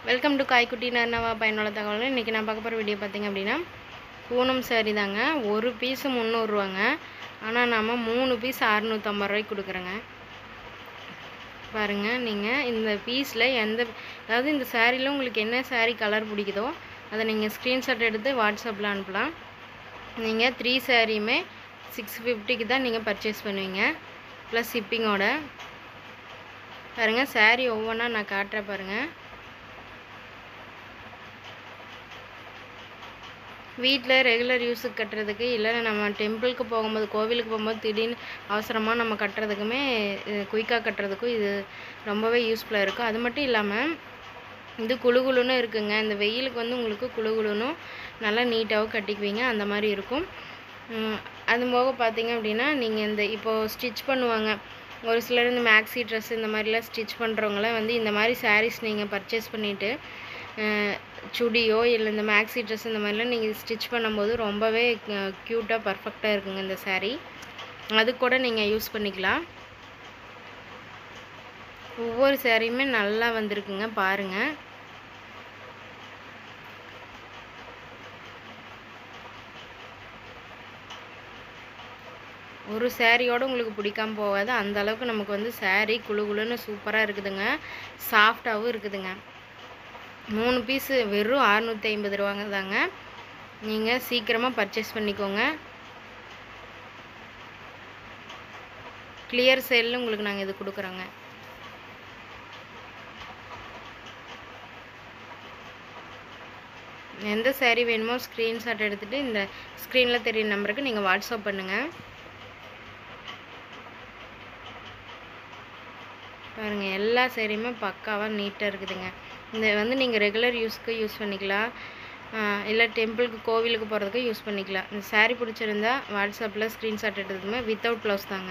Welcome to காய்க்குட்டி நர்னவா பயனுள்ள தகவல். இன்றைக்கி நான் பார்க்க போகிற வீடியோ பார்த்திங்க அப்படின்னா பூனம் சாரி தாங்க. ஒரு பீஸு 300 ரூபாங்க. ஆனால் நம்ம 3 பீஸ் 650 ரூபாய்க்கு கொடுக்குறோங்க. பாருங்கள், நீங்கள் இந்த பீஸில் அதாவது இந்த சாரியில் உங்களுக்கு என்ன சாரீ கலர் பிடிக்குதோ அதை நீங்கள் ஸ்க்ரீன்ஷாட் எடுத்து வாட்ஸ்அப்பில் அனுப்பலாம். நீங்கள் 3 சாரியுமே 650க்கு தான் நீங்கள் பர்ச்சேஸ் பண்ணுவீங்க, ப்ளஸ் ஷிப்பிங்கோட. பாருங்கள், சாரீ ஒவ்வொன்றா நான் காட்டுறேன் பாருங்கள். வீட்டில் ரெகுலர் யூஸுக்கு கட்டுறதுக்கு, இல்லை நம்ம டெம்பிளுக்கு போகும்போது, கோவிலுக்கு போகும்போது திடீர்னு அவசரமாக நம்ம கட்டுறதுக்குமே, குயிக்காக கட்டுறதுக்கும் இது ரொம்பவே யூஸ்ஃபுல்லாக இருக்கும். அது மட்டும் இல்லாமல் இது குழுகுலுன்னு இருக்குங்க. இந்த வெயிலுக்கு உங்களுக்கு குழுகுலுன்னும் நல்லா நீட்டாகவும் கட்டிக்குவீங்க, அந்த மாதிரி இருக்கும். அது போக பார்த்திங்க அப்படின்னா, நீங்கள் இந்த இப்போது ஸ்டிச் பண்ணுவாங்க ஒரு சிலர், இந்த மேக்ஸி ட்ரெஸ் இந்த மாதிரிலாம் ஸ்டிச் பண்ணுறவங்களாம் இந்த மாதிரி சாரீஸ் நீங்கள் பர்ச்சேஸ் பண்ணிவிட்டு சுடியோ இல்லை இந்த மேக்ஸி ட்ரெஸ் இந்த மாதிரிலாம் நீங்கள் ஸ்டிச் பண்ணும்போது ரொம்பவே க்யூட்டாக பர்ஃபெக்டாக இருக்குங்க இந்த சாரீ. அது கூட நீங்கள் யூஸ் பண்ணிக்கலாம். ஒவ்வொரு சாரியுமே நல்லா வந்திருக்குங்க பாருங்கள். ஒரு சாரியோடு உங்களுக்கு பிடிக்காமல் போகாது, அந்த அளவுக்கு நமக்கு சாரீ குழுகுலுன்னு சூப்பராக இருக்குதுங்க, சாஃப்டாகவும் இருக்குதுங்க. 3 பீஸு வெறும் 650 ரூபாங்க தாங்க. நீங்கள் சீக்கிரமாக பர்ச்சேஸ் பண்ணிக்கோங்க. கிளியர் சேலில் உங்களுக்கு நாங்கள் இது கொடுக்குறோங்க. எந்த சாரீ வேணுமோ ஸ்க்ரீன்ஷாட் எடுத்துகிட்டு இந்த ஸ்க்ரீனில் தெரியுற நம்பருக்கு நீங்கள் வாட்ஸ்அப் பண்ணுங்கள். பாருங்கள், எல்லா சாரியுமே பக்காவாக நீட்டாக இருக்குதுங்க. இந்த நீங்கள் ரெகுலர் யூஸ்க்கு யூஸ் பண்ணிக்கலாம், இல்லை டெம்பிளுக்கு கோவிலுக்கு போகிறதுக்கு யூஸ் பண்ணிக்கலாம். இந்த சாரீ பிடிச்சிருந்தா வாட்ஸ்அப்பில் ஸ்க்ரீன்ஷாட் எடுத்துக்கோங்க. வித்தவுட் ப்ளவுஸ் தாங்க.